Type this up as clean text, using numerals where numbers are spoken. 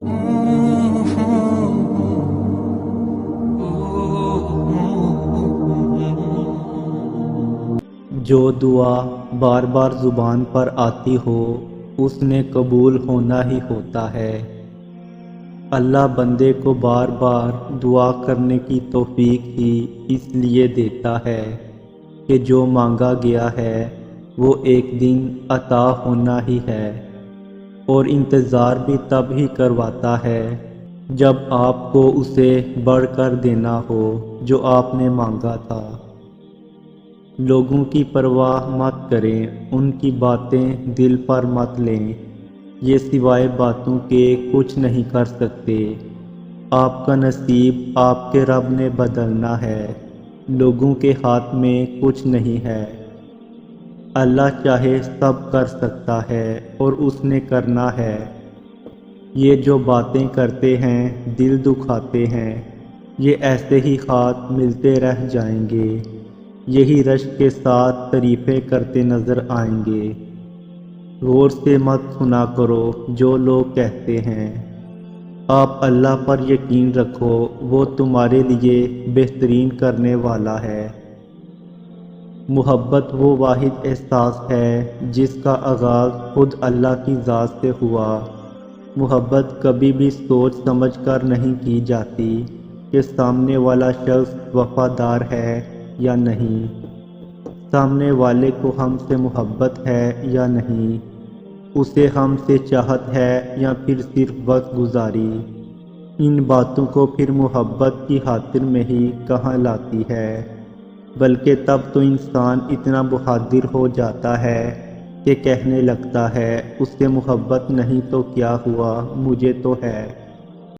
جو دعا بار بار زبان پر آتی ہو اس نے قبول ہونا ہی ہوتا ہے۔ اللہ بندے کو بار بار دعا کرنے کی توفیق ہی اس لیے دیتا ہے کہ جو مانگا گیا ہے وہ ایک دن عطا ہونا ہی ہے، اور انتظار بھی تب ہی کرواتا ہے جب آپ کو اسے بڑھ کر دینا ہو جو آپ نے مانگا تھا۔ لوگوں کی پرواہ مت کریں، ان کی باتیں دل پر مت لیں، یہ سوائے باتوں کے کچھ نہیں کر سکتے۔ آپ کا نصیب آپ کے رب نے بدلنا ہے، لوگوں کے ہاتھ میں کچھ نہیں ہے۔ اللہ چاہے سب کر سکتا ہے اور اس نے کرنا ہے۔ یہ جو باتیں کرتے ہیں دل دکھاتے ہیں، یہ ایسے ہی ہاتھ ملتے رہ جائیں گے، یہی رشک کے ساتھ تعریفیں کرتے نظر آئیں گے۔ غور سے مت سنا کرو جو لوگ کہتے ہیں۔ آپ اللہ پر یقین رکھو، وہ تمہارے لیے بہترین کرنے والا ہے۔ محبت وہ واحد احساس ہے جس کا آغاز خود اللہ کی ذات سے ہوا۔ محبت کبھی بھی سوچ سمجھ کر نہیں کی جاتی کہ سامنے والا شخص وفادار ہے یا نہیں، سامنے والے کو ہم سے محبت ہے یا نہیں، اسے ہم سے چاہت ہے یا پھر صرف وقت گزاری۔ ان باتوں کو پھر محبت کی خاطر میں ہی کہاں لاتی ہے، بلکہ تب تو انسان اتنا بہادر ہو جاتا ہے کہ کہنے لگتا ہے اس سے محبت نہیں تو کیا ہوا، مجھے تو ہے۔